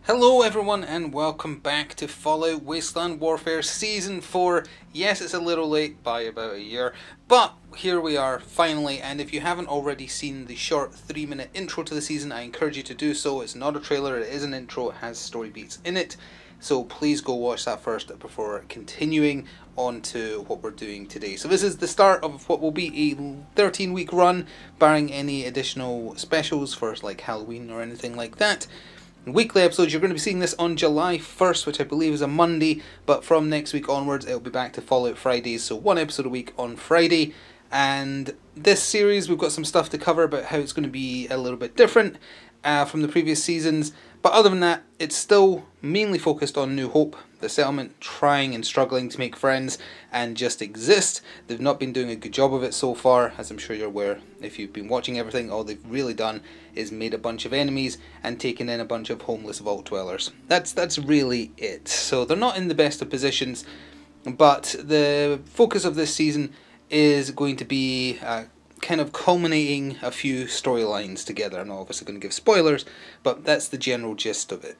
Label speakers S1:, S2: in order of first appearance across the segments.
S1: Hello everyone and welcome back to Fallout Wasteland Warfare Season 4. Yes, it's a little late by about a year, but here we are finally, and if you haven't already seen the short 3-minute intro to the season, I encourage you to do so. It's not a trailer, it is an intro, it has story beats in it, so please go watch that first before continuing on to what we're doing today. So this is the start of what will be a 13-week run, barring any additional specials for like Halloween or anything like that. Weekly episodes, you're going to be seeing this on July 1st, which I believe is a Monday, but from next week onwards it'll be back to Fallout Fridays, so one episode a week on Friday. And this series, we've got some stuff to cover about how it's going to be a little bit different from the previous seasons, but other than that, it's still mainly focused on New Hope, the settlement trying and struggling to make friends and just exist. They've not been doing a good job of it so far, as I'm sure you're aware. If you've been watching everything, all they've really done is made a bunch of enemies and taken in a bunch of homeless vault dwellers. That's really it. So they're not in the best of positions, but the focus of this season is going to be kind of culminating a few storylines together. I'm not obviously going to give spoilers, but that's the general gist of it.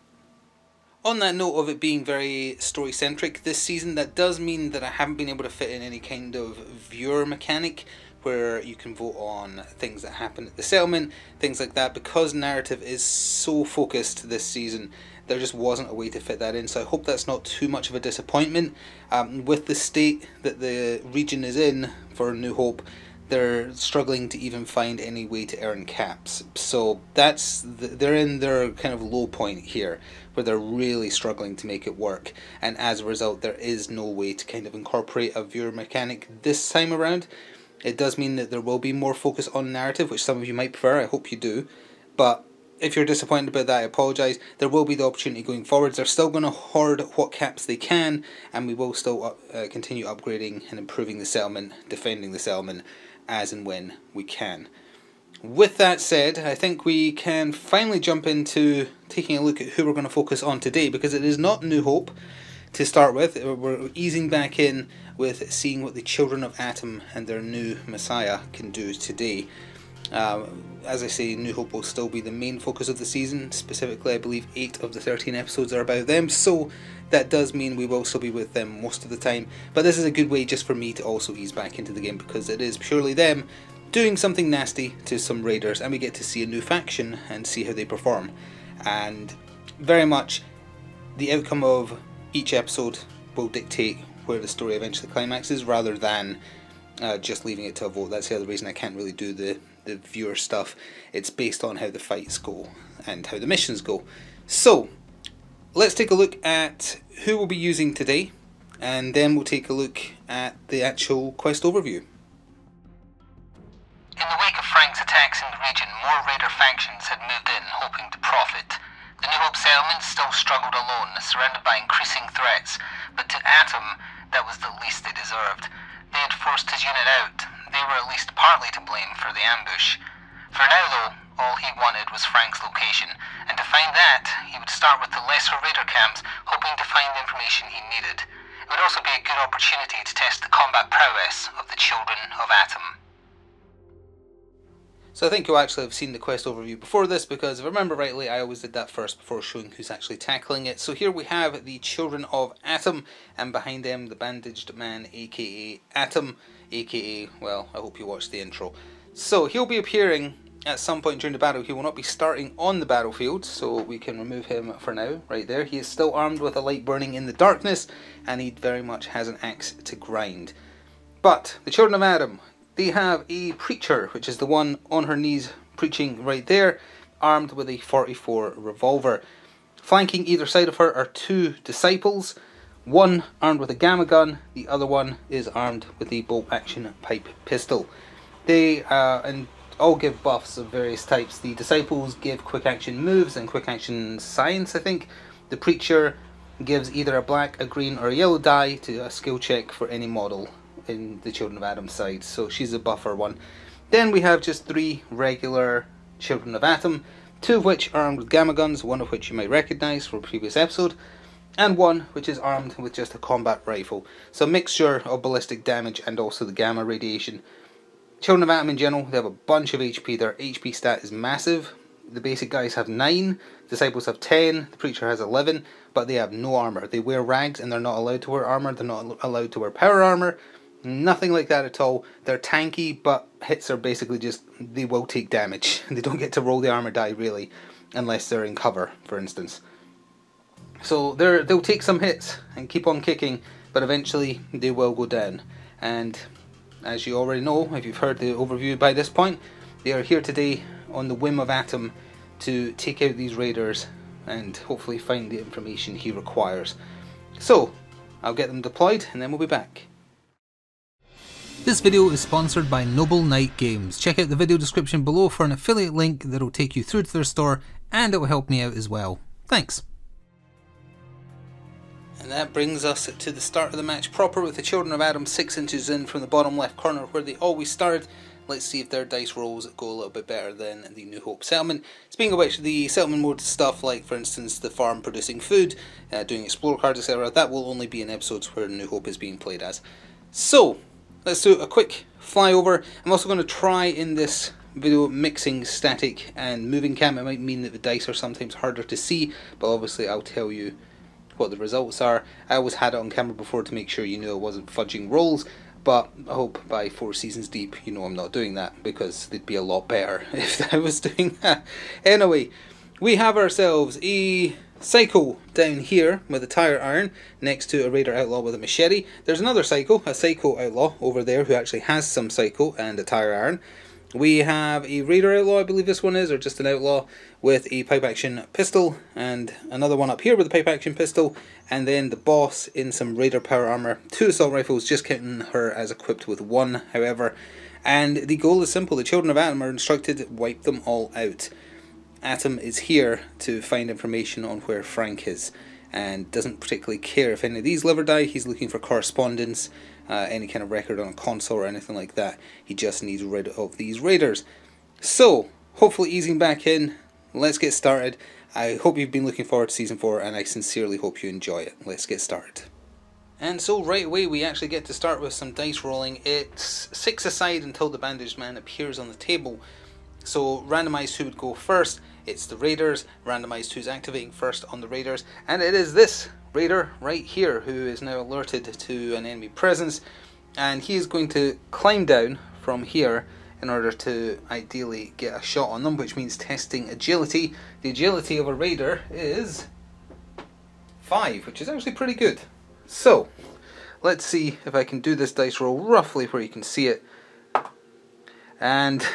S1: On that note of it being very story-centric this season, that does mean that I haven't been able to fit in any kind of viewer mechanic where you can vote on things that happen at the settlement, things like that. Because narrative is so focused this season, there just wasn't a way to fit that in, so I hope that's not too much of a disappointment. With the state that the region is in for New Hope, they're struggling to even find any way to earn caps. So they're in their kind of low point here, where they're really struggling to make it work. And as a result, there is no way to kind of incorporate a viewer mechanic this time around. It does mean that there will be more focus on narrative, which some of you might prefer. I hope you do. But if you're disappointed about that, I apologise. There will be the opportunity going forwards. They're still going to hoard what caps they can, and we will still continue upgrading and improving the settlement, defending the settlement, as and when we can. With that said, I think we can finally jump into taking a look at who we're going to focus on today, because it is not New Hope to start with. We're easing back in with seeing what the Children of Atom and their new Messiah can do today. As I say, New Hope will still be the main focus of the season. Specifically, I believe 8 of the 13 episodes are about them, so that does mean we will still be with them most of the time. But this is a good way just for me to also ease back into the game, because it is purely them doing something nasty to some raiders, and we get to see a new faction and see how they perform. And very much the outcome of each episode will dictate where the story eventually climaxes, rather than just leaving it to a vote. That's the other reason I can't really do the viewer stuff. It's based on how the fights go and how the missions go. So let's take a look at who we'll be using today, and then we'll take a look at the actual quest overview.
S2: In the wake of Frank's attacks in the region, more raider factions had moved in, hoping to profit. The New Hope settlement still struggled alone, surrounded by increasing threats, but to Atom, that was the least they deserved. They had forced his unit out. They were at least partly to blame for the ambush. For now, though, all he wanted was Frank's location, and to find that, he would start with the lesser raider camps, hoping to find the information he needed. It would also be a good opportunity to test the combat prowess of the Children of Atom.
S1: So I think you'll actually have seen the quest overview before this, because if I remember rightly, I always did that first before showing who's actually tackling it. So here we have the Children of Atom, and behind them the bandaged man, aka Atom, aka, well, I hope you watched the intro. So he'll be appearing at some point during the battle. He will not be starting on the battlefield, so we can remove him for now, right there. He is still armed with a light burning in the darkness, and he very much has an axe to grind. But the Children of Atom, they have a preacher, which is the one on her knees preaching right there, armed with a 44 revolver. Flanking either side of her are 2 disciples, one armed with a gamma gun, the other one is armed with a bolt action pipe pistol. They and all give buffs of various types. The disciples give quick action moves and quick action science, I think. The preacher gives either a black, a green or a yellow die to a skill check for any model in the Children of Atom side, so she's a buffer one. Then we have just 3 regular Children of Atom, 2 of which are armed with gamma guns, one of which you might recognise from a previous episode, and one which is armed with just a combat rifle. So a mixture of ballistic damage and also the gamma radiation. Children of Atom in general, they have a bunch of HP. Their HP stat is massive. the basic guys have 9, disciples have 10, the preacher has 11, but they have no armor. They wear rags and they're not allowed to wear armor, they're not allowed to wear power armor, nothing like that at all. They're tanky, but hits are basically just, they will take damage. They don't get to roll the armor die really, unless they're in cover, for instance. So they'll take some hits and keep on kicking, but eventually they will go down. And as you already know, if you've heard the overview by this point, they are here today on the whim of Atom to take out these raiders and hopefully find the information he requires. So, I'll get them deployed and then we'll be back. This video is sponsored by Noble Knight Games. Check out the video description below for an affiliate link that will take you through to their store, and it will help me out as well. Thanks. And that brings us to the start of the match proper, with the Children of Atom 6 inches in from the bottom left corner where they always started. Let's see if their dice rolls go a little bit better than the New Hope settlement. Speaking of which, the settlement mode stuff, like for instance the farm producing food, doing explorer cards, etc., that will only be in episodes where New Hope is being played as. So, let's do a quick flyover. I'm also going to try in this video mixing static and moving cam. It might mean that the dice are sometimes harder to see, but obviously I'll tell you what the results are. I always had it on camera before to make sure you knew I wasn't fudging rolls, but I hope by 4 seasons deep you know I'm not doing that, because they'd be a lot better if I was doing that. Anyway, we have ourselves a Psycho down here with a tire iron next to a Raider Outlaw with a machete. There's another Psycho, a Psycho Outlaw over there who actually has some Psycho and a tire iron. We have a Raider Outlaw, I believe this one is, or just an Outlaw, with a pipe action pistol, and another one up here with a pipe action pistol, and then the boss in some Raider power armor, 2 assault rifles, just counting her as equipped with 1, however. And the goal is simple: the Children of Atom are instructed, wipe them all out. Atom is here to find information on where Frank is, and doesn't particularly care if any of these live or die. He's looking for correspondence, any kind of record on a console or anything like that. He just needs rid of these raiders. So, hopefully easing back in, let's get started. I hope you've been looking forward to Season 4, and I sincerely hope you enjoy it. Let's get started. And so right away we actually get to start with some dice rolling. It's 6 aside until the bandaged man appears on the table. So randomised who would go first. It's the raiders, randomised who's activating first on the raiders, and it is this raider right here who is now alerted to an enemy presence, and he is going to climb down from here in order to ideally get a shot on them, which means testing agility. The agility of a raider is 5, which is actually pretty good. So let's see if I can do this dice roll roughly where you can see it, and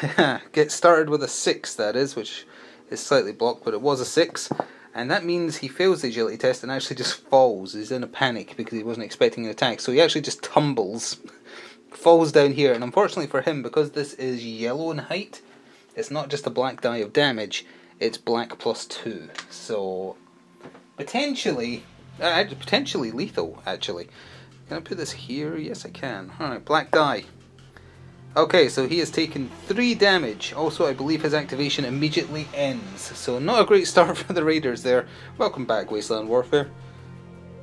S1: get started with a 6, that is, which is slightly blocked, but it was a 6, and that means he fails the agility test and actually just falls. He's in a panic because he wasn't expecting an attack, so he actually just tumbles, falls down here, and unfortunately for him, because this is yellow in height, it's not just a black die of damage, it's black +2, so potentially lethal, actually. Can I put this here? Yes I can. Alright, black die. Okay, so he has taken 3 damage. Also, I believe his activation immediately ends. So not a great start for the raiders there. Welcome back, Wasteland Warfare.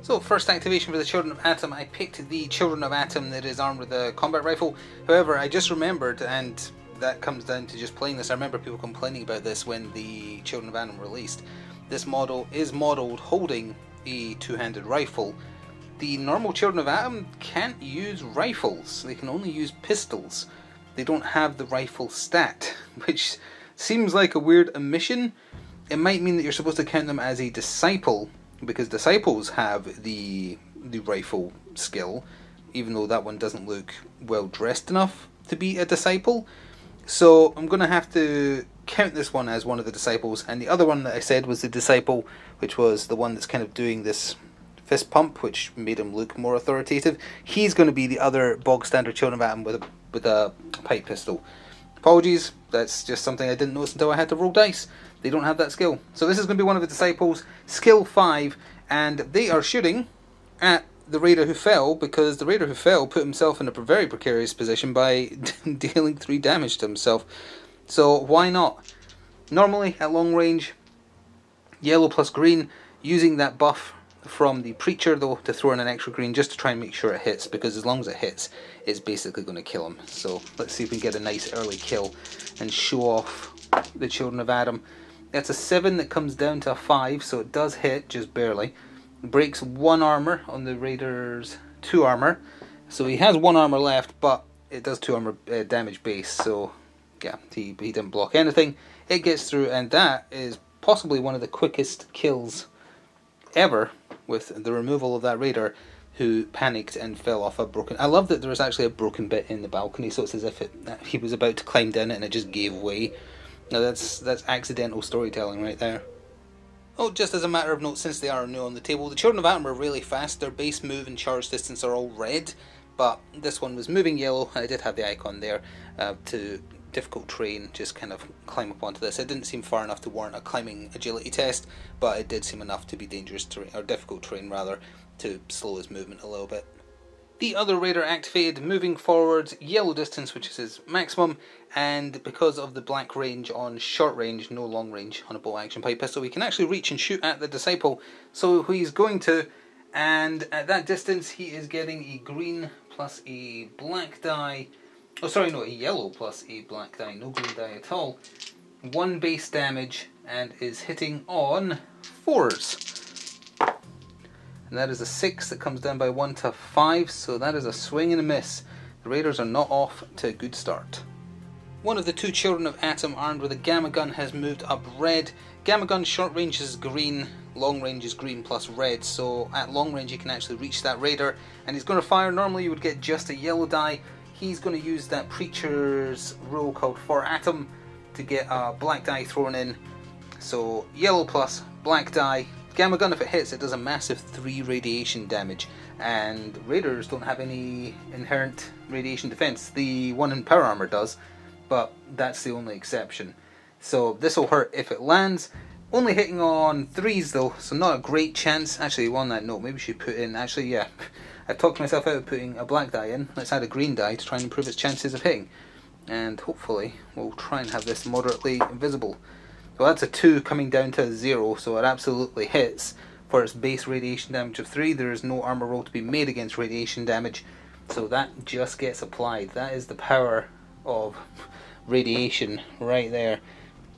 S1: So first activation for the Children of Atom. I picked the Children of Atom that is armed with a combat rifle. However, I just remembered, and that comes down to just playing this, I remember people complaining about this when the Children of Atom released. This model is modelled holding a 2-handed rifle. The normal Children of Atom can't use rifles. They can only use pistols. They don't have the rifle stat, which seems like a weird omission. It might mean that you're supposed to count them as a disciple, because disciples have the rifle skill, even though that one doesn't look well dressed enough to be a disciple. So I'm going to have to count this one as one of the disciples, and the other one that I said was the disciple, which was the one that's kind of doing this fist pump, which made him look more authoritative. He's going to be the other bog standard Children of Atom with a pipe pistol. Apologies, that's just something I didn't notice until I had to roll dice. They don't have that skill. So this is going to be one of the disciples, skill 5, and they are shooting at the raider who fell, because the raider who fell put himself in a very precarious position by dealing 3 damage to himself. So why not? Normally at long range, yellow plus green, using that buff from the preacher though to throw in an extra green just to try and make sure it hits, because as long as it hits, it's basically going to kill him. So let's see if we can get a nice early kill and show off the Children of Atom. That's a 7 that comes down to a 5, so it does hit, just barely. Breaks 1 armor on the Raider's 2 armor. So he has 1 armor left, but it does 2 armor damage base, so yeah, he didn't block anything. It gets through, and that is possibly one of the quickest kills ever, with the removal of that Raider who panicked and fell off a broken... I love that there was actually a broken bit in the balcony, so it's as if he was about to climb down it and it just gave way. Now that's accidental storytelling right there. Oh, just as a matter of note, since they are new on the table, the Children of Atom are really fast. Their base move and charge distance are all red, but this one was moving yellow. I did have the icon there to difficult terrain, just kind of climb up onto this. It didn't seem far enough to warrant a climbing agility test, but it did seem enough to be dangerous terrain, or difficult terrain rather, to slow his movement a little bit. The other Raider activated, moving forward, yellow distance, which is his maximum, and because of the black range on short range, no long range on a bolt action pipe pistol, he can actually reach and shoot at the Disciple. So he's going to, and at that distance he is getting a green plus a black die. Oh, sorry, no, a yellow plus a black die, no green die at all. 1 base damage, and is hitting on 4s. And that is a 6 that comes down by 1 to 5, so that is a swing and a miss. The Raiders are not off to a good start. One of the 2 Children of Atom armed with a Gamma Gun has moved up red. Gamma Gun short range is green, long range is green plus red, so at long range you can actually reach that Raider, and he's going to fire. Normally you would get just a yellow die. He's going to use that Preacher's rule called for Atom to get a black die thrown in. So yellow plus black die. Gamma Gun, if it hits, it does a massive 3 radiation damage, and Raiders don't have any inherent radiation defense. The one in power armor does, but that's the only exception. So this will hurt if it lands. Only hitting on 3s though, so not a great chance. Actually, on that note, maybe we should put in, actually yeah, I've talked myself out of putting a black die in. Let's add a green die to try and improve its chances of hitting, and hopefully we'll try and have this moderately visible. So that's a 2 coming down to a 0, so it absolutely hits for its base radiation damage of 3. There is no armor roll to be made against radiation damage, so that just gets applied. That is the power of radiation right there.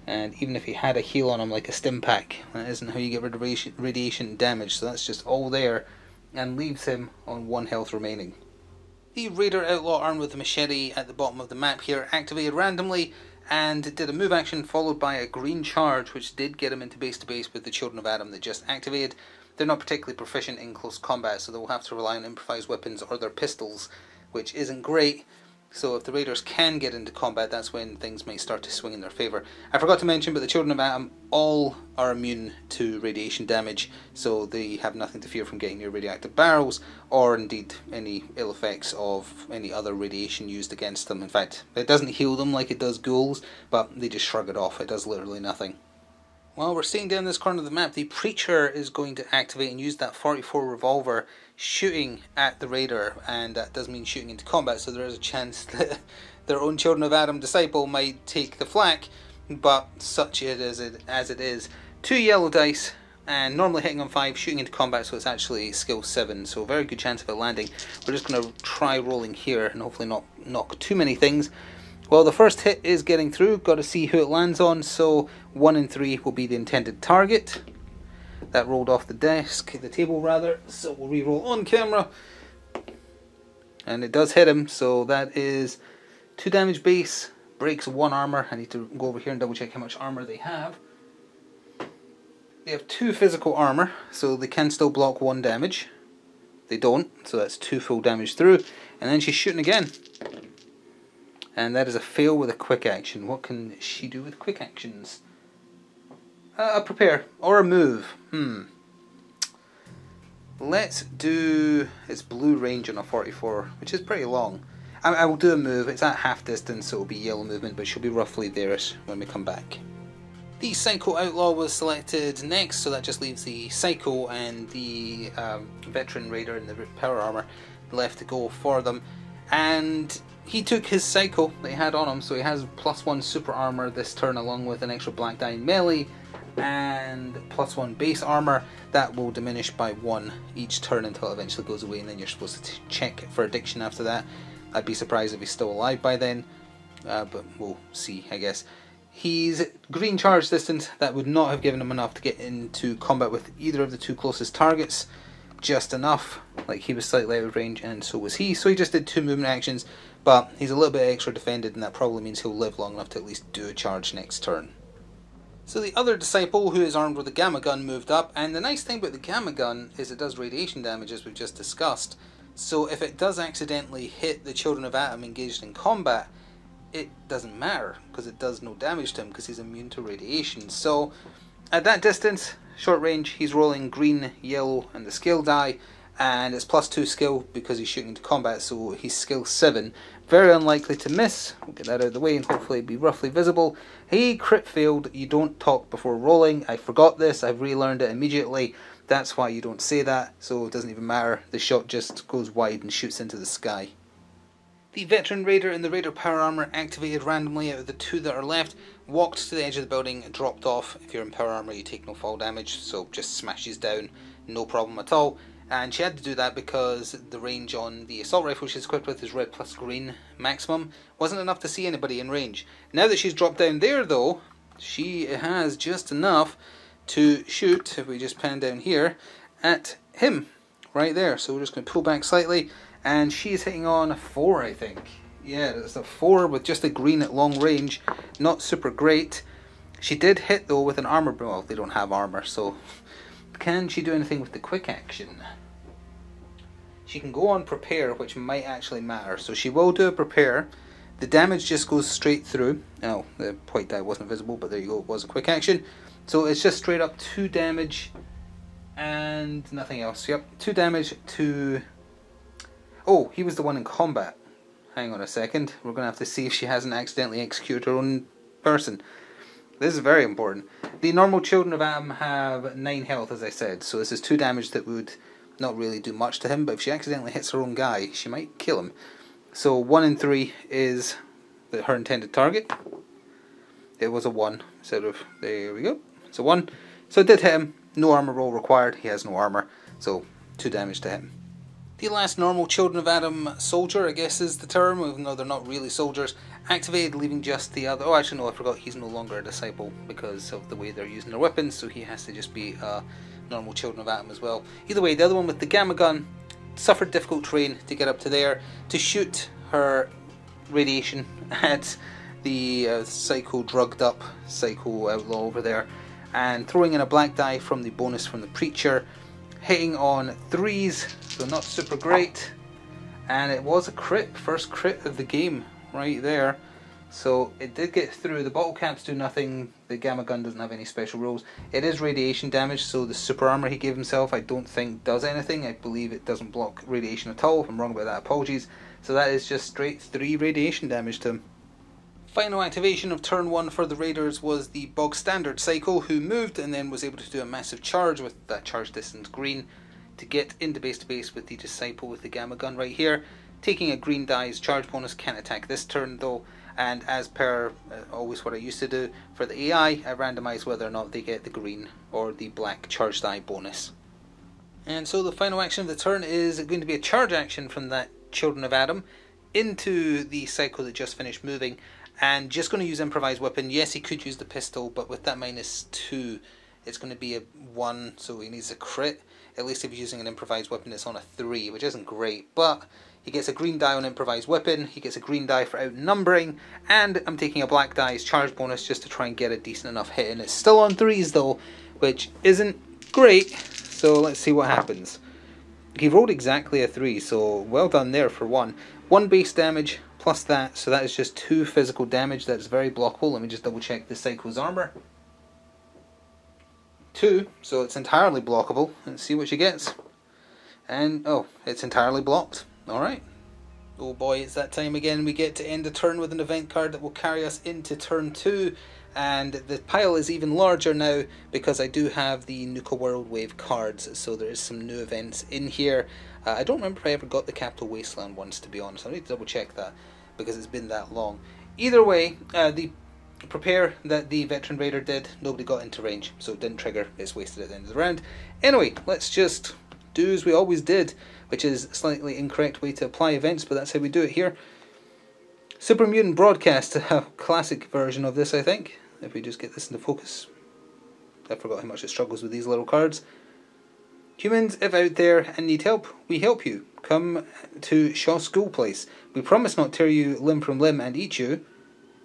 S1: And even if he had a heal on him like a stim pack, that isn't how you get rid of radiation damage, so that's just all there, and leaves him on 1 health remaining. The Raider Outlaw armed with the machete at the bottom of the map here activated randomly, and did a move action followed by a green charge, which did get him into base to base with the Children of Atom that just activated. They're not particularly proficient in close combat, so they'll have to rely on improvised weapons or their pistols, which isn't great. So if the Raiders can get into combat, that's when things might start to swing in their favour. I forgot to mention, but the Children of Atom all are immune to radiation damage, so they have nothing to fear from getting near radioactive barrels, or indeed any ill effects of any other radiation used against them. In fact, it doesn't heal them like it does ghouls, but they just shrug it off. It does literally nothing. While we're sitting down this corner of the map, the Preacher is going to activate and use that 44 revolver, shooting at the Raider, and that does mean shooting into combat, so there is a chance that their own Children of Atom Disciple might take the flak, but such it is as it is. 2 yellow dice, and normally hitting on 5, shooting into combat, so it's actually skill 7, so very good chance of it landing. We're just going to try rolling here, and hopefully not knock too many things. Well, the first hit is getting through, got to see who it lands on, so 1 and 3 will be the intended target. That rolled off the desk, the table rather, so we'll re-roll on camera. And it does hit him, so that is 2 damage base, breaks 1 armor. I need to go over here and double check how much armor they have. They have 2 physical armor, so they can still block 1 damage. They don't, so that's 2 full damage through. And then she's shooting again. And that is a fail with a quick action. What can she do with quick actions? A prepare, or a move. Let's do its blue range on a 44, which is pretty long. I will do a move. It's at half distance, so it will be yellow movement, but she'll be roughly there-ish when we come back. The Psycho Outlaw was selected next, so that just leaves the Psycho and the Veteran Raider in the power armor left to go for them. And he took his Psycho that he had on him, so he has +1 super armor this turn, along with an extra black die in melee and +1 base armor. That will diminish by 1 each turn until it eventually goes away, and then you're supposed to check for addiction after that. I'd be surprised if he's still alive by then, but we'll see, I guess. He's green charge distance. That would not have given him enough to get into combat with either of the two closest targets. Just enough. Like, he was slightly out of range, and so was he. So he just did 2 movement actions, but he's a little bit extra defended, and that probably means he'll live long enough to at least do a charge next turn. So the other disciple, who is armed with a gamma gun, moved up, and the nice thing about the gamma gun is it does radiation damage, as we've just discussed. So if it does accidentally hit the Children of Atom engaged in combat, it doesn't matter, because it does no damage to him, because he's immune to radiation. So at that distance, short range, he's rolling green, yellow, and the skill die, and it's +2 skill because he's shooting into combat, so he's skill 7. Very unlikely to miss. We'll get that out of the way and hopefully be roughly visible. He crit failed. You don't talk before rolling. I forgot this. I've relearned it immediately. That's why you don't say that, so it doesn't even matter. The shot just goes wide and shoots into the sky. The Veteran Raider in the Raider Power Armor, activated randomly out of the 2 that are left, walked to the edge of the building, dropped off. If you're in Power Armor, you take no fall damage, so just smashes down, no problem at all. And she had to do that because the range on the assault rifle she's equipped with is red plus green maximum. Wasn't enough to see anybody in range. Now that she's dropped down there though, she has just enough to shoot, if we just pan down here, at him, right there. So we're just going to pull back slightly, and she's hitting on a 4, I think. Yeah, it's a 4 with just a green at long range. Not super great. She did hit though with an armor, well, they don't have armor, so can she do anything with the quick action? She can go on prepare, which might actually matter. So she will do a prepare. The damage just goes straight through. Oh, the white die wasn't visible, but there you go, it was a quick action. So it's just straight up 2 damage and nothing else. Yep, 2 damage to... Oh, he was the one in combat. Hang on a second. We're going to have to see if she hasn't accidentally executed her own person. This is very important. The normal Children of Atom have 9 health, as I said. So this is 2 damage that would not really do much to him, but if she accidentally hits her own guy, she might kill him. So 1 in 3 is her intended target. It was a 1 instead of, there we go, it's a 1. So it did hit him, no armor roll required, he has no armor, so 2 damage to him. The last normal Children of Atom soldier, I guess is the term, even though they're not really soldiers, activated, leaving just the other... Oh, actually no, I forgot, he's no longer a disciple because of the way they're using their weapons, so he has to just be a normal Children of Atom as well. Either way, the other one with the gamma gun suffered difficult terrain to get up to there, to shoot her radiation at the psycho drugged up psycho outlaw over there, and throwing in a black die from the bonus from the Preacher, hitting on 3s, so not super great, and it was a crit, first crit of the game right there. So it did get through. The bottle caps do nothing, the gamma gun doesn't have any special rules. It is radiation damage, so the super armor he gave himself I don't think does anything. I believe it doesn't block radiation at all. If I'm wrong about that, apologies. So that is just straight 3 radiation damage to him. Final activation of turn 1 for the Raiders was the bog standard Psycho, who moved and then was able to do a massive charge with that charge distance green to get into base to base with the Disciple with the gamma gun right here. Taking a green die's charge bonus, can't attack this turn though, and as per always what I used to do for the AI, I randomise whether or not they get the green or the black charge die bonus. And so the final action of the turn is going to be a charge action from that Children of Atom into the Psycho that just finished moving, and just going to use improvised weapon. Yes, he could use the pistol, but with that -2 it's going to be a 1, so he needs a crit. At least if he's using an improvised weapon it's on a 3, which isn't great, but he gets a green die on improvised weapon, he gets a green die for outnumbering, and I'm taking a black die's charge bonus just to try and get a decent enough hit, and it's still on 3s though, which isn't great, so let's see what happens. He rolled exactly a 3, so well done there for 1. 1 base damage plus that, so that is just 2 physical damage. That's very blockable. Let me just double check the Psycho's armor. 2, so it's entirely blockable. Let's see what she gets. And, oh, it's entirely blocked. Alright. Oh boy, it's that time again. We get to end the turn with an event card that will carry us into turn 2. And the pile is even larger now because I do have the Nuka World Wave cards, so there is some new events in here. I don't remember if I ever got the Capital Wasteland ones, to be honest. I need to double check that because it's been that long. Either way, the prepare that the Veteran Raider did, nobody got into range, so it didn't trigger. It's wasted at the end of the round. Anyway, let's just do as we always did, which is a slightly incorrect way to apply events, but that's how we do it here. Super Mutant Broadcast, a classic version of this, I think. if we just get this into focus. I forgot how much it struggles with these little cards. Humans, if out there and need help, we help you. Come to Shaw School Place. We promise not to tear you limb from limb and eat you,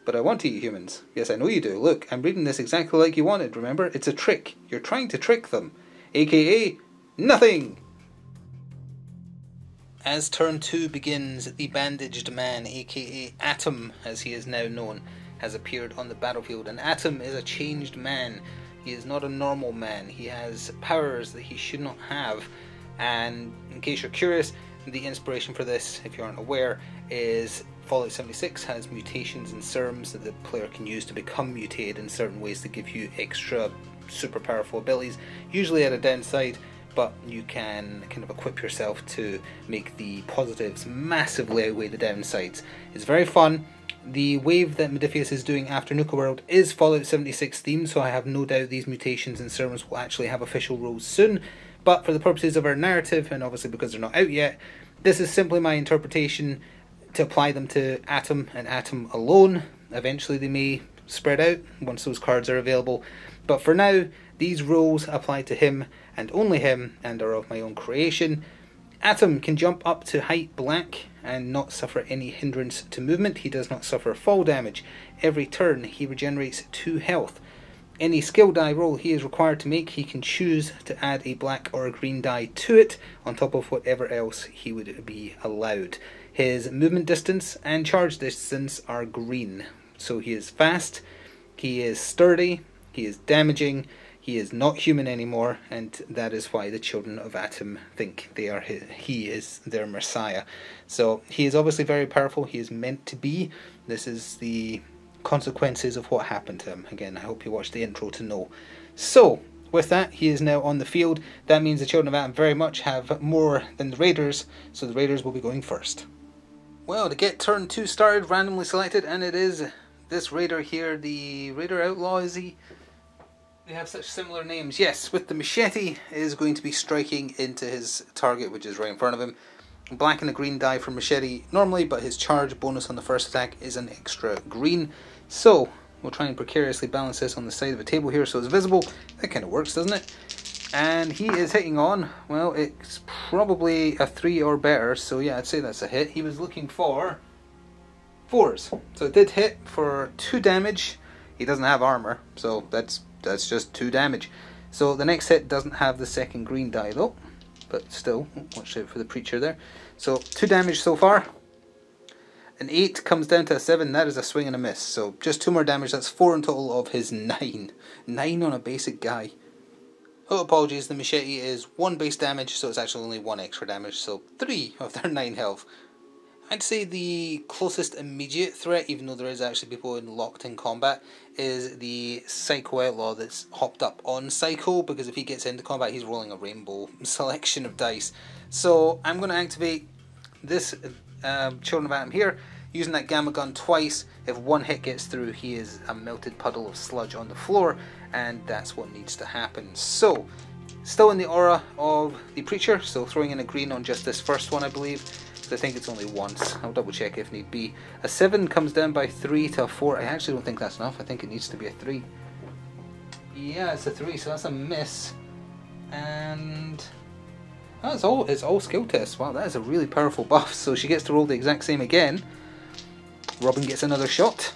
S1: but I want to eat humans. Yes, I know you do. Look, I'm reading this exactly like you wanted, remember? It's a trick. You're trying to trick them. AKA, nothing! As turn 2 begins, the bandaged man, aka Atom, as he is now known, has appeared on the battlefield. And Atom is a changed man. He is not a normal man. He has powers that he should not have. And in case you're curious, the inspiration for this, if you aren't aware, is Fallout 76 has mutations and serums that the player can use to become mutated in certain ways to give you extra super powerful abilities, usually at a downside, but you can kind of equip yourself to make the positives massively outweigh the downsides. It's very fun. The wave that Modiphius is doing after Nuka World is Fallout 76 themed, so I have no doubt these mutations and serums will actually have official rules soon. But for the purposes of our narrative, and obviously because they're not out yet, this is simply my interpretation to apply them to Atom and Atom alone. Eventually they may spread out once those cards are available. But for now, these rules apply to him and only him, and are of my own creation. Atom can jump up to height black and not suffer any hindrance to movement. He does not suffer fall damage. Every turn he regenerates 2 health. Any skill die roll he is required to make, he can choose to add a black or a green die to it, on top of whatever else he would be allowed. His movement distance and charge distance are green. So he is fast, he is sturdy, he is damaging, he is not human anymore, and that is why the children of Atom think he is their messiah. So he is obviously very powerful, he is meant to be. This is the consequences of what happened to him. Again, I hope you watched the intro to know. So, with that, he is now on the field. That means the children of Atom very much have more than the Raiders, so the Raiders will be going first. Well, to get turn 2 started, randomly selected, and it is this Raider here, the Raider Outlaw, is he? They have such similar names. Yes, with the machete is going to be striking into his target, which is right in front of him. Black and a green die for machete normally, but his charge bonus on the first attack is an extra green. So, we'll try and precariously balance this on the side of the table here so it's visible. That kind of works, doesn't it? And he is hitting on, well, it's probably a 3 or better, so yeah, I'd say that's a hit. He was looking for 4s. So it did hit for 2 damage. He doesn't have armor, so that's just 2 damage. So the next hit doesn't have the second green die though, but still, watch out for the preacher there. So 2 damage so far. An 8 comes down to a 7, that is a swing and a miss. So just 2 more damage, that's 4 in total of his 9. 9 on a basic guy. Oh, apologies, the machete is 1 base damage, so it's actually only 1 extra damage, so 3 of their 9 health. I'd say the closest immediate threat, even though there is actually people locked in combat, is the Psycho Outlaw that's hopped up on Psycho, because if he gets into combat he's rolling a rainbow selection of dice. So I'm going to activate this Children of Atom here, using that Gamma Gun twice. If 1 hit gets through, he is a melted puddle of sludge on the floor, and that's what needs to happen. So, still in the aura of the Preacher, so throwing in a green on just this first one I believe. I think it's only once. I'll double check if need be. A 7 comes down by 3 to a 4. I actually don't think that's enough. I think it needs to be a 3. Yeah, it's a 3, so that's a miss. And oh, it's all skill tests. Wow, that is a really powerful buff. So she gets to roll the exact same again. Robin gets another shot.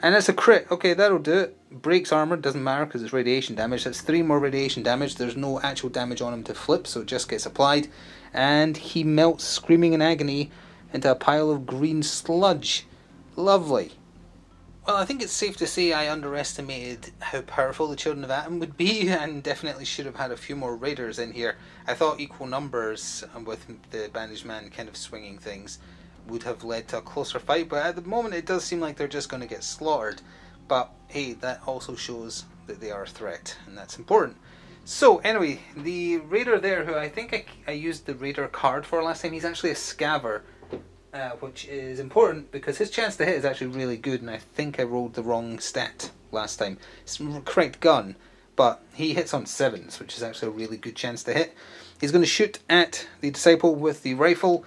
S1: And it's a crit. Okay, that'll do it. Breaks armor, doesn't matter because it's radiation damage. That's 3 more radiation damage. There's no actual damage on him to flip, so it just gets applied. And he melts, screaming in agony, into a pile of green sludge. Lovely. Well, I think it's safe to say I underestimated how powerful the Children of Atom would be, and definitely should have had a few more Raiders in here. I thought equal numbers, with the Bandaged Man kind of swinging things, would have led to a closer fight, but at the moment it does seem like they're just going to get slaughtered. But hey, that also shows that they are a threat, and that's important. So anyway, the Raider there, who I think I used the Raider card for last time, he's actually a Scaver, which is important because his chance to hit is actually really good, and I think I rolled the wrong stat last time. It's the correct gun, but he hits on 7s, which is actually a really good chance to hit. He's going to shoot at the Disciple with the rifle.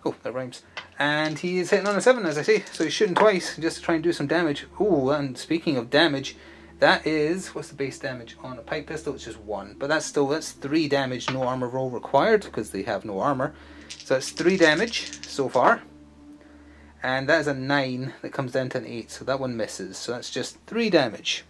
S1: Oh, that rhymes. And he is hitting on a 7, as I say, so he's shooting twice just to try and do some damage. Ooh, and speaking of damage, that is, what's the base damage on a pipe pistol? It's just 1, but that's 3 damage, no armor roll required, because they have no armor. So that's 3 damage so far. And that is a 9 that comes down to an 8, so that one misses. So that's just 3 damage.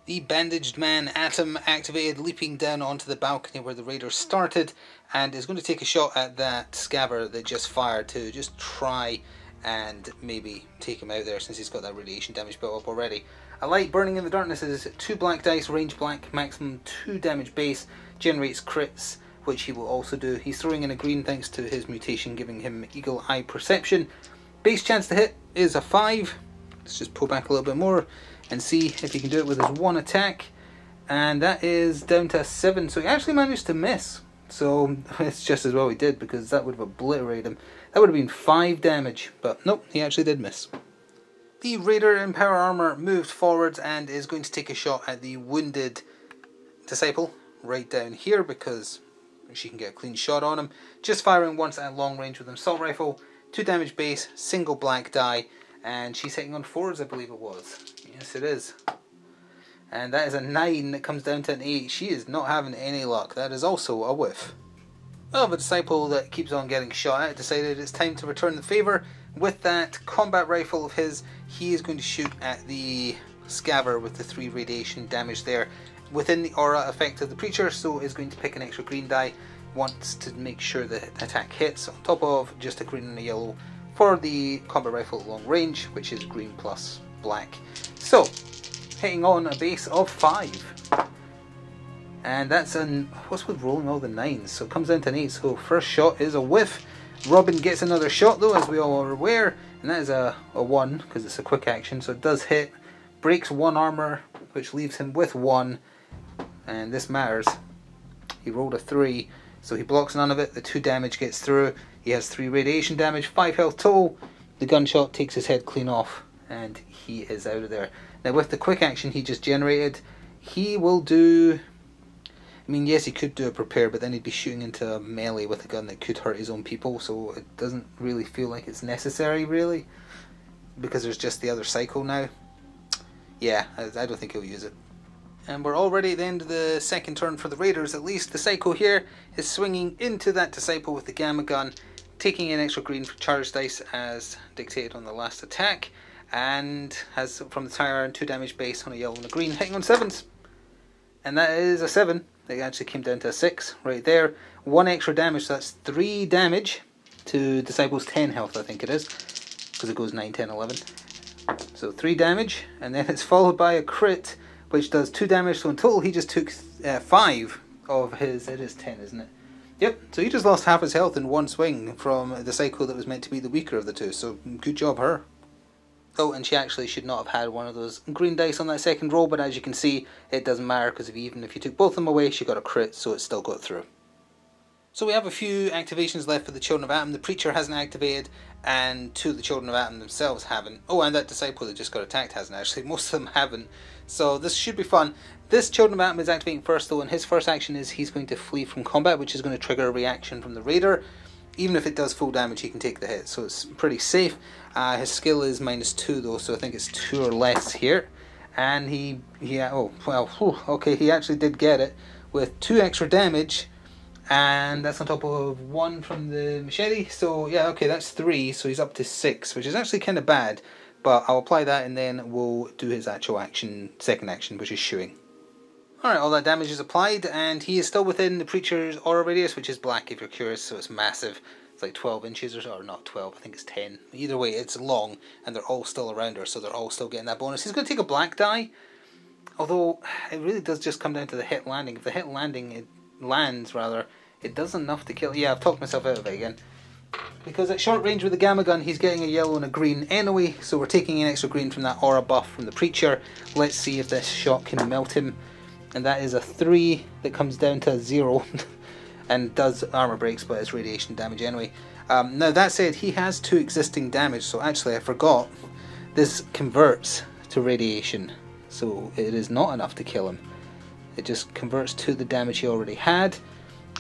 S1: The bandaged man Atom activated, leaping down onto the balcony where the raiders started, and is going to take a shot at that scaver that just fired to just try and maybe take him out there, since he's got that radiation damage built up already. A light burning in the darkness is 2 black dice, range black, maximum 2 damage base, generates crits, which he will also do. He's throwing in a green thanks to his mutation, giving him eagle eye perception. Base chance to hit is a 5. Let's just pull back a little bit more and see if he can do it with his 1 attack. And that is down to a 7. So he actually managed to miss. So it's just as well he did, because that would have obliterated him. That would have been 5 damage. But nope, he actually did miss. The raider in power armor moved forwards and is going to take a shot at the wounded disciple right down here, because she can get a clean shot on him. Just firing once at long range with an assault rifle. 2 damage base, single black die, and she's hitting on 4s, I believe it was. Yes, it is. And that is a 9 that comes down to an 8. She is not having any luck. That is also a whiff. Well, the disciple that keeps on getting shot at decided it's time to return the favour. With that combat rifle of his, he is going to shoot at the scaver with the 3 radiation damage there within the aura effect of the preacher, so is going to pick an extra green die. Wants to make sure the attack hits, on top of just a green and a yellow for the combat rifle at long range, which is green plus black. So, hitting on a base of 5. And that's an, what's with rolling all the 9s? So it comes down to an 8, so first shot is a whiff. Robin gets another shot though, as we all are aware, and that is a 1, because it's a quick action, so it does hit. Breaks 1 armor, which leaves him with 1, and this matters. He rolled a 3, so he blocks none of it. The 2 damage gets through. He has 3 radiation damage, 5 health total. The gunshot takes his head clean off, and he is out of there. Now with the quick action he just generated, he will do... I mean, yes, he could do a prepare, but then he'd be shooting into a melee with a gun that could hurt his own people, so it doesn't really feel like it's necessary, really, because there's just the other cycle now. Yeah, I don't think he'll use it. And we're already at the end of the second turn for the raiders, at least. The psycho here is swinging into that disciple with the gamma gun, taking an extra green for charge dice as dictated on the last attack, and has from the tire iron 2 damage base on a yellow and a green, hitting on 7s. And that is a 7. It actually came down to a 6 right there. 1 extra damage, so that's 3 damage to disciple's 10 health, I think it is, because it goes 9, 10, 11. So 3 damage, and then it's followed by a crit, which does 2 damage, so in total he just took 5 of his, it is 10, isn't it? Yep, so he just lost half his health in one swing from the psycho that was meant to be the weaker of the two, so good job her. Oh, and she actually should not have had one of those green dice on that second roll, but as you can see, it doesn't matter, because even if you took both of them away, she got a crit, so it still got through. So we have a few activations left for the Children of Atom. The Preacher hasn't activated, and 2 of the Children of Atom themselves haven't. Oh, and that Disciple that just got attacked hasn't actually. Most of them haven't. So this should be fun. This Children of Atom is activating first though, and his first action is he's going to flee from combat, which is going to trigger a reaction from the Raider. Even if it does full damage, he can take the hit, so it's pretty safe. His skill is -2 though, so I think it's 2 or less here. And he actually did get it with 2 extra damage, and that's on top of 1 from the machete. So yeah, okay, that's 3, so he's up to 6, which is actually kind of bad. But I'll apply that, and then we'll do his actual action, second action, which is shooting. Alright, all that damage is applied, and he is still within the Preacher's aura radius, which is black if you're curious, so it's massive. It's like 12 inches or so, or not 12, I think it's 10. Either way, it's long, and they're all still around her, so they're all still getting that bonus. He's going to take a black die, although it really does just come down to the hit landing. If the hit lands, it does enough to kill. Yeah, I've talked myself out of it again. Because at short range with the gamma gun, he's getting a yellow and a green anyway, so we're taking an extra green from that aura buff from the Preacher. Let's see if this shot can melt him. And that is a 3 that comes down to a 0 and does armor breaks, but it's radiation damage anyway. Now that said, he has 2 existing damage, so actually I forgot, this converts to radiation, so it is not enough to kill him. It just converts to the damage he already had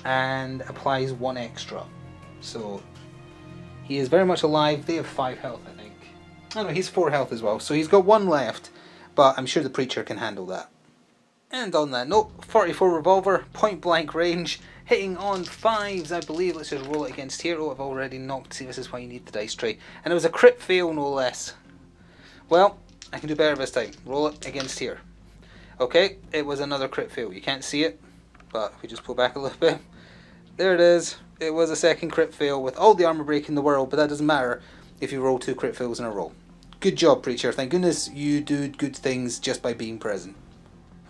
S1: and applies 1 extra. So He is very much alive. They have 5 health, I think. Oh no, he's 4 health as well. So he's got 1 left, but I'm sure the Preacher can handle that. And on that note, 44 revolver, point blank range, hitting on 5s, I believe. Let's just roll it against here. Oh, I've already knocked. See, this is why you need the dice tray. And it was a crit fail, no less. Well, I can do better this time. Roll it against here. Okay, it was another crit fail. You can't see it, but if we just pull back a little bit. There it is. It was a second crit fail with all the armor break in the world, but that doesn't matter if you roll 2 crit fails in a row. Good job, Preacher. Thank goodness you do good things just by being present.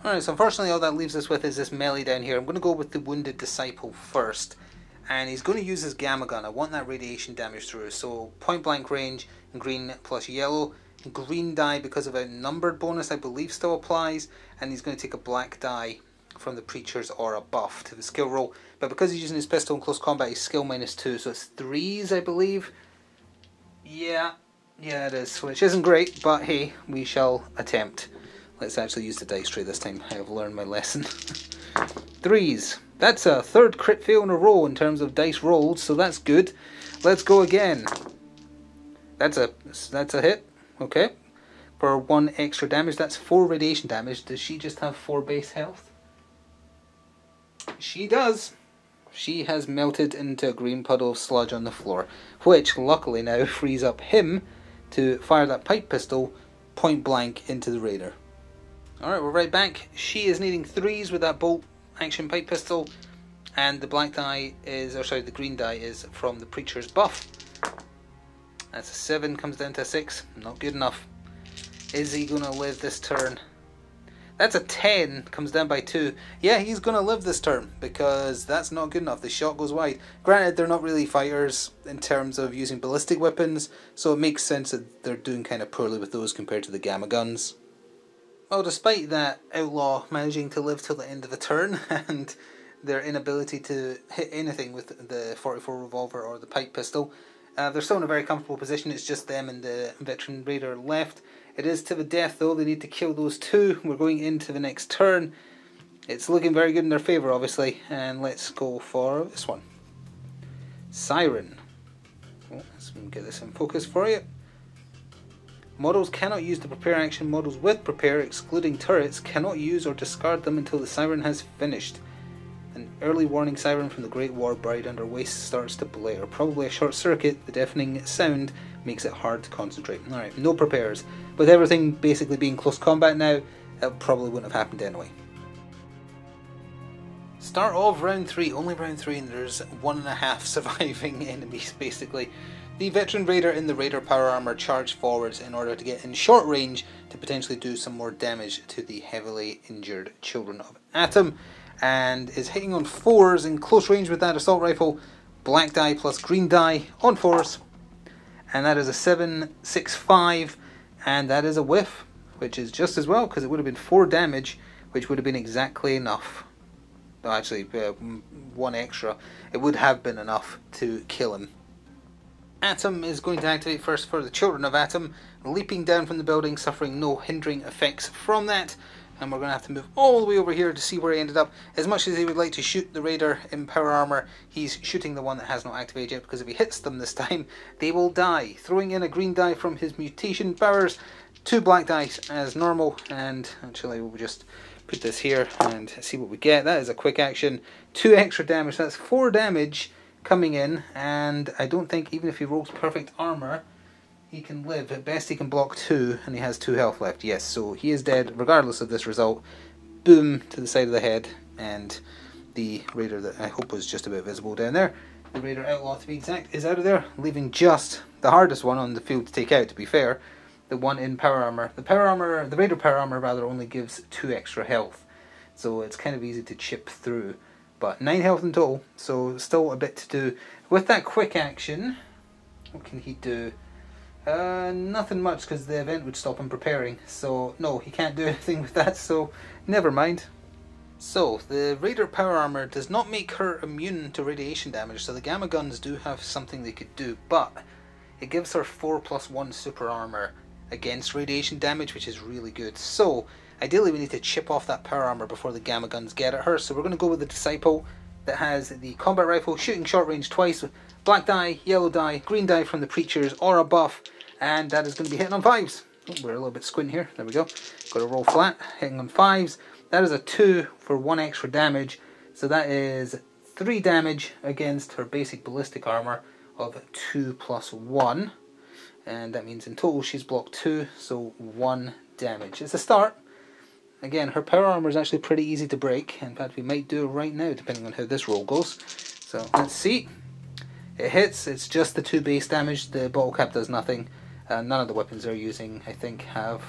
S1: Alright, so unfortunately all that leaves us with is this melee down here. I'm going to go with the Wounded Disciple first. And he's going to use his Gamma Gun. I want that radiation damage through. So point blank range, green plus yellow. Green die because of a numbered bonus I believe still applies. And he's going to take a black die from the Preacher's aura buff to the skill roll. But because he's using his pistol in close combat, he's skill -2. So it's 3s I believe. Yeah it is. Which isn't great, but hey, we shall attempt. Let's actually use the dice tray this time. I have learned my lesson. 3s. That's a 3rd crit fail in a row in terms of dice rolled, so that's good. Let's go again. That's a hit. Okay. For 1 extra damage, that's 4 radiation damage. Does she just have 4 base health? She does. She has melted into a green puddle of sludge on the floor, which luckily now frees up him to fire that pipe pistol point blank into the raider. Alright, we're right back. She is needing 3s with that bolt action pipe pistol, and the black die is, or sorry, the green die is from the Preacher's buff. That's a 7, comes down to a 6. Not good enough. Is he going to live this turn? That's a 10, comes down by 2. Yeah, he's going to live this turn, because that's not good enough. The shot goes wide. Granted, they're not really fighters in terms of using ballistic weapons, so it makes sense that they're doing kind of poorly with those compared to the Gamma Guns. Well, despite that outlaw managing to live till the end of the turn and their inability to hit anything with the 44 revolver or the pipe pistol, they're still in a very comfortable position. It's just them and the veteran raider left. It is to the death though. They need to kill those 2. We're going into the next turn. It's looking very good in their favour obviously, and let's go for this one. Siren. Oh, let's get this in focus for you. Models cannot use the prepare action. Models with prepare, excluding turrets, cannot use or discard them until the siren has finished. An early warning siren from the Great War Bride under waste starts to blare. Probably a short circuit. The deafening sound makes it hard to concentrate. Alright, no prepares. With everything basically being close combat now, it probably wouldn't have happened anyway. Start of round 3. Only round 3, and there's 1.5 surviving enemies basically. The veteran raider in the raider power armor charged forwards in order to get in short range to potentially do some more damage to the heavily injured children of Atom, and is hitting on 4s in close range with that assault rifle. Black die plus green die on 4s, and that is a 7, 6, 5, and that is a whiff, which is just as well because it would have been 4 damage, which would have been exactly enough. No, actually, 1 extra. It would have been enough to kill him. Atom is going to activate first for the children of Atom, leaping down from the building, suffering no hindering effects from that. And we're going to have to move all the way over here to see where he ended up. As much as he would like to shoot the raider in power armor, he's shooting the one that has not activated yet, because if he hits them this time, they will die. Throwing in a green die from his mutation powers, 2 black dice as normal, and actually we'll just put this here and see what we get. That is a quick action. 2 extra damage, that's 4 damage coming in, and I don't think even if he rolls perfect armor he can live. At best he can block 2, and he has 2 health left. Yes, so he is dead regardless of this result. Boom to the side of the head, and the raider that I hope was just about visible down there, the raider outlaw to be exact, is out of there, leaving just the hardest one on the field to take out, to be fair, the one in power armor. The raider power armor rather only gives 2 extra health, so it's kind of easy to chip through. But 9 health in total, so still a bit to do. With that quick action, what can he do? Nothing much, because the event would stop him preparing. So no, he can't do anything with that, so never mind. So, the Raider power armor does not make her immune to radiation damage, so the Gamma Guns do have something they could do, but it gives her 4+1 super armor against radiation damage, which is really good. So, ideally we need to chip off that power armor before the Gamma Guns get at her, so we're going to go with the Disciple that has the combat rifle, shooting short range twice, black die, yellow die, green die from the Preachers or a buff, and that is going to be hitting on 5s. Oh, we're a little bit squint here. There we go. Got to roll flat, hitting on 5s. That is a 2 for 1 extra damage, so that is 3 damage against her basic ballistic armor of 2 plus 1, and that means in total she's blocked 2, so 1 damage. It's a start. Again, her power armor is actually pretty easy to break. In fact, we might do it right now, depending on how this roll goes. So, let's see. It hits. It's just the 2 base damage. The bottle cap does nothing. None of the weapons they're using, I think, have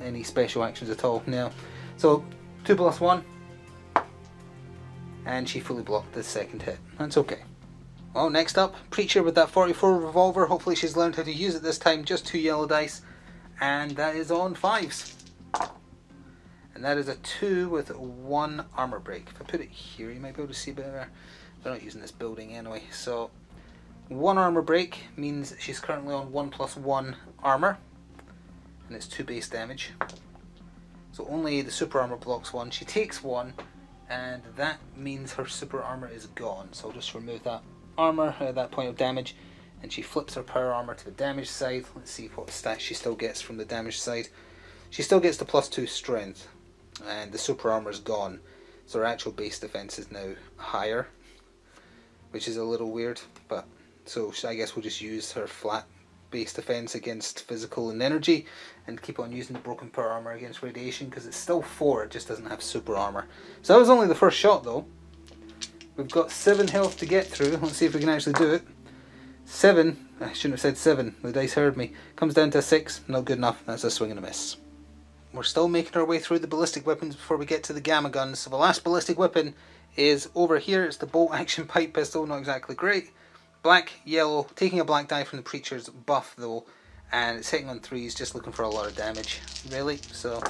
S1: any special actions at all. No. So, 2 plus 1. And she fully blocked the second hit. That's okay. Well, next up, Preacher with that 44 revolver. Hopefully she's learned how to use it this time. Just 2 yellow dice. And that is on 5s. And that is a 2 with 1 armor break. If I put it here, you might be able to see better. They're not using this building anyway. So 1 armor break means she's currently on 1 plus 1 armor, and it's 2 base damage. So only the super armor blocks 1. She takes 1, and that means her super armor is gone. So I'll just remove that armor at that point of damage, and she flips her power armor to the damage side. Let's see what stats she still gets from the damage side. She still gets the plus 2 strength, and the super armor is gone, so her actual base defense is now higher, which is a little weird, but so I guess we'll just use her flat base defense against physical and energy and keep on using the broken power armor against radiation, because it's still 4, it just doesn't have super armor. So that was only the first shot though. We've got 7 health to get through. Let's see if we can actually do it. 7, I shouldn't have said 7, the dice heard me. Comes down to a 6, not good enough, that's a swing and a miss. We're still making our way through the ballistic weapons before we get to the gamma guns. So the last ballistic weapon is over here. It's the bolt action pipe pistol. Not exactly great. Black, yellow, taking a black die from the Preacher's buff though, and it's hitting on 3s, just looking for a lot of damage. Really? So,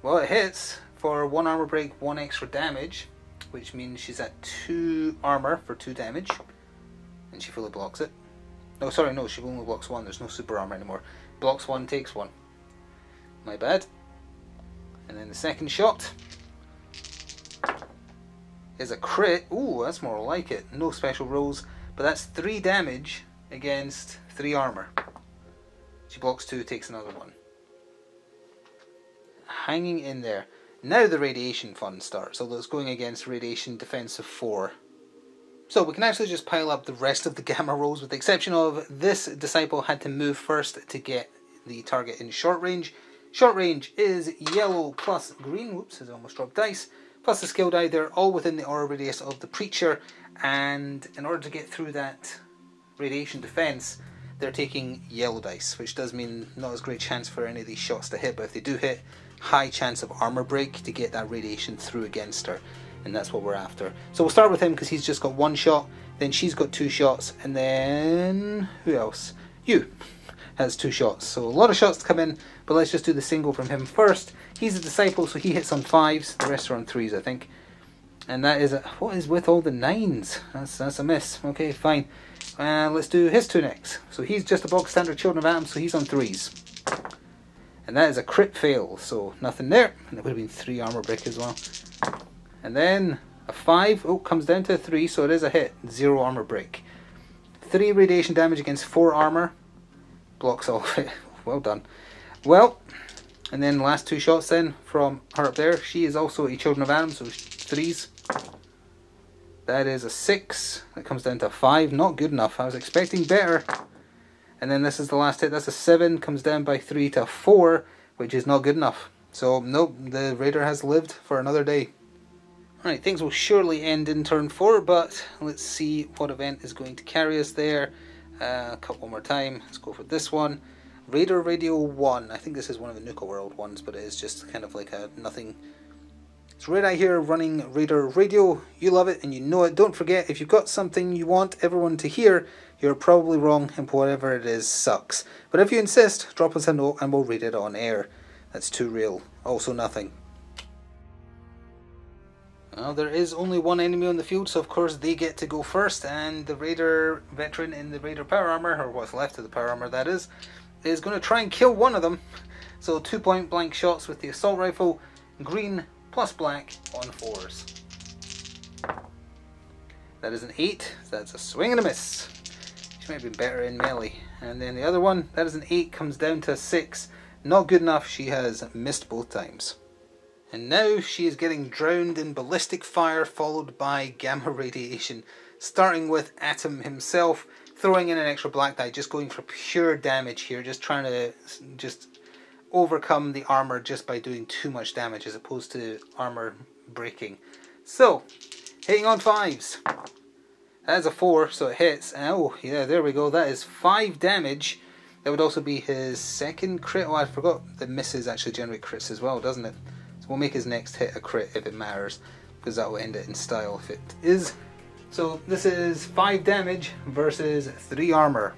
S1: well, it hits for 1 armor break, 1 extra damage, which means she's at 2 armor for 2 damage, and she fully blocks it. No, sorry, no, she only blocks 1. There's no super armor anymore. Blocks 1, takes 1. My bad. And then the second shot is a crit. Ooh, that's more like it. No special rolls, but that's 3 damage against 3 armor. She blocks 2, takes another 1. Hanging in there. Now the radiation fun starts, although it's going against radiation defense of 4. So we can actually just pile up the rest of the gamma rolls, with the exception of this disciple had to move first to get the target in short range. Short range is yellow plus green, whoops, I almost dropped dice, plus the skill die. They're all within the aura radius of the Preacher, and in order to get through that radiation defense, they're taking yellow dice, which does mean not as great chance for any of these shots to hit, but if they do hit, high chance of armor break to get that radiation through against her, and that's what we're after. So we'll start with him because he's just got 1 shot, then she's got 2 shots, and then who else? You has 2 shots. So a lot of shots to come in, but let's just do the single from him first. He's a disciple, so he hits on 5s. The rest are on 3s, I think. And that is what is with all the 9s? That's a miss. Okay, fine. Let's do his 2 next. So he's just a bog standard Children of Atom, so he's on 3s. And that is a crit fail, so nothing there. And it would have been 3 armor break as well. And then a 5. Oh, comes down to a 3, so it is a hit. 0 armor break. 3 radiation damage against 4 armor. Blocks all of it. Well done. Well, and then the last 2 shots then from her up there. She is also a Children of Atom, so 3s. That is a 6. That comes down to a 5. Not good enough. I was expecting better. And then this is the last hit. That's a 7. Comes down by 3 to a 4, which is not good enough. So, nope, the Raider has lived for another day. Alright, things will surely end in turn 4, but let's see what event is going to carry us there. Cut one more time. Let's go for this one. Raider Radio 1. I think this is one of the Nuka World ones, but it is just kind of like a nothing. It's Red Eye here running Raider Radio. You love it and you know it. Don't forget, if you've got something you want everyone to hear, you're probably wrong, and whatever it is sucks. But if you insist, drop us a note and we'll read it on air. That's too real. Also nothing. Well, there is only 1 enemy on the field, so of course they get to go first, and the Raider veteran in the Raider power armor, or what's left of the power armor that is going to try and kill one of them. So 2 point blank shots with the assault rifle, green plus black on 4s. That is an 8, so that's a swing and a miss. She might have been better in melee. And then the other one, that is an 8, comes down to a 6. Not good enough, she has missed both times. And now she is getting drowned in ballistic fire followed by gamma radiation. Starting with Atom himself, throwing in an extra black die, just going for pure damage here, just trying to just overcome the armor just by doing too much damage as opposed to armor breaking. So, hitting on 5s. That is a 4, so it hits. Oh, yeah, there we go. That is 5 damage. That would also be his second crit. Oh, I forgot the misses actually generate crits as well, doesn't it? So we'll make his next hit a crit if it matters, because that will end it in style if it is. So this is 5 damage versus 3 armor.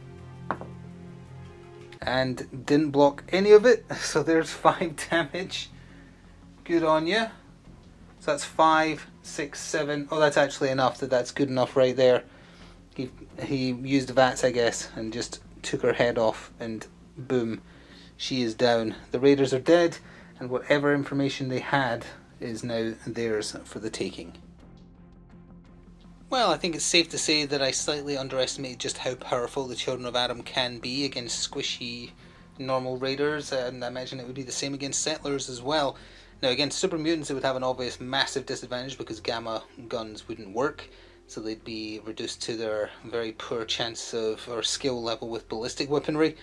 S1: And didn't block any of it, so there's 5 damage. Good on you. So that's 5, 6, 7. Oh, that's actually enough. That's good enough right there. He used VATS, I guess, and just took her head off, and boom, she is down. The raiders are dead, and whatever information they had is now theirs for the taking. Well, I think it's safe to say that I slightly underestimated just how powerful the Children of Atom can be against squishy normal raiders, and I imagine it would be the same against settlers as well. Now against super mutants it would have an obvious massive disadvantage because gamma guns wouldn't work, so they'd be reduced to their very poor chance of, or skill level with ballistic weaponry,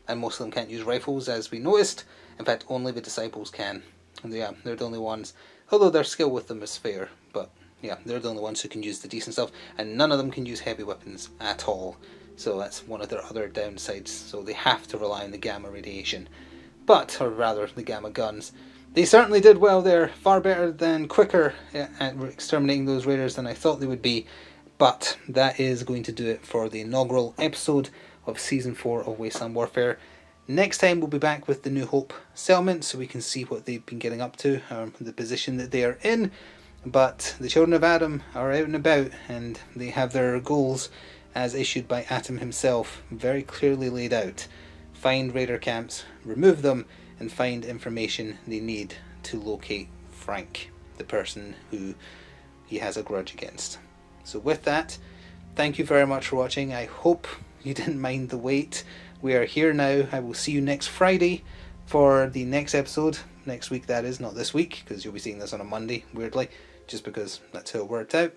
S1: and most of them can't use rifles as we noticed. In fact, only the Disciples can. And yeah, they're the only ones, although their skill with them is fair, but yeah, they're the only ones who can use the decent stuff, and none of them can use heavy weapons at all. So that's one of their other downsides, so they have to rely on the gamma radiation. But, or rather, the gamma guns. They certainly did well there, far better than quicker at exterminating those raiders than I thought they would be. But that is going to do it for the inaugural episode of Season 4 of Wasteland Warfare. Next time we'll be back with the New Hope settlement, so we can see what they've been getting up to, the position that they are in. But the Children of Atom are out and about, and they have their goals as issued by Atom himself very clearly laid out. Find raider camps, remove them, and find information they need to locate Frank, the person who he has a grudge against. So with that, thank you very much for watching. I hope you didn't mind the wait. We are here now. I will see you next Friday for the next episode. Next week, that is, not this week, because you'll be seeing this on a Monday, weirdly, just because that's how it worked out.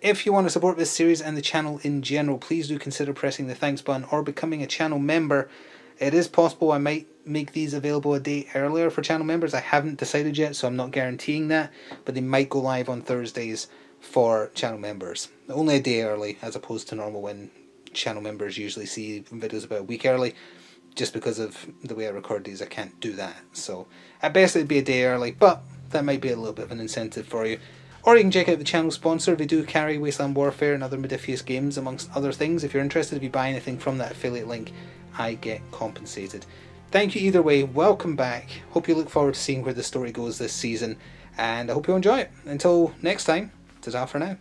S1: If you want to support this series and the channel in general, please do consider pressing the thanks button or becoming a channel member. It is possible I might make these available a day earlier for channel members. I haven't decided yet, so I'm not guaranteeing that, but they might go live on Thursdays for channel members. Only a day early, as opposed to normal when channel members usually see videos about a week early. Just because of the way I record these, I can't do that. So at best it'd be a day early, but that might be a little bit of an incentive for you. Or you can check out the channel sponsor. They do carry Wasteland Warfare and other Modiphius games, amongst other things. If you're interested, if you buy anything from that affiliate link, I get compensated. Thank you either way. Welcome back. Hope you look forward to seeing where the story goes this season, and I hope you enjoy it. Until next time, ta-ta for now.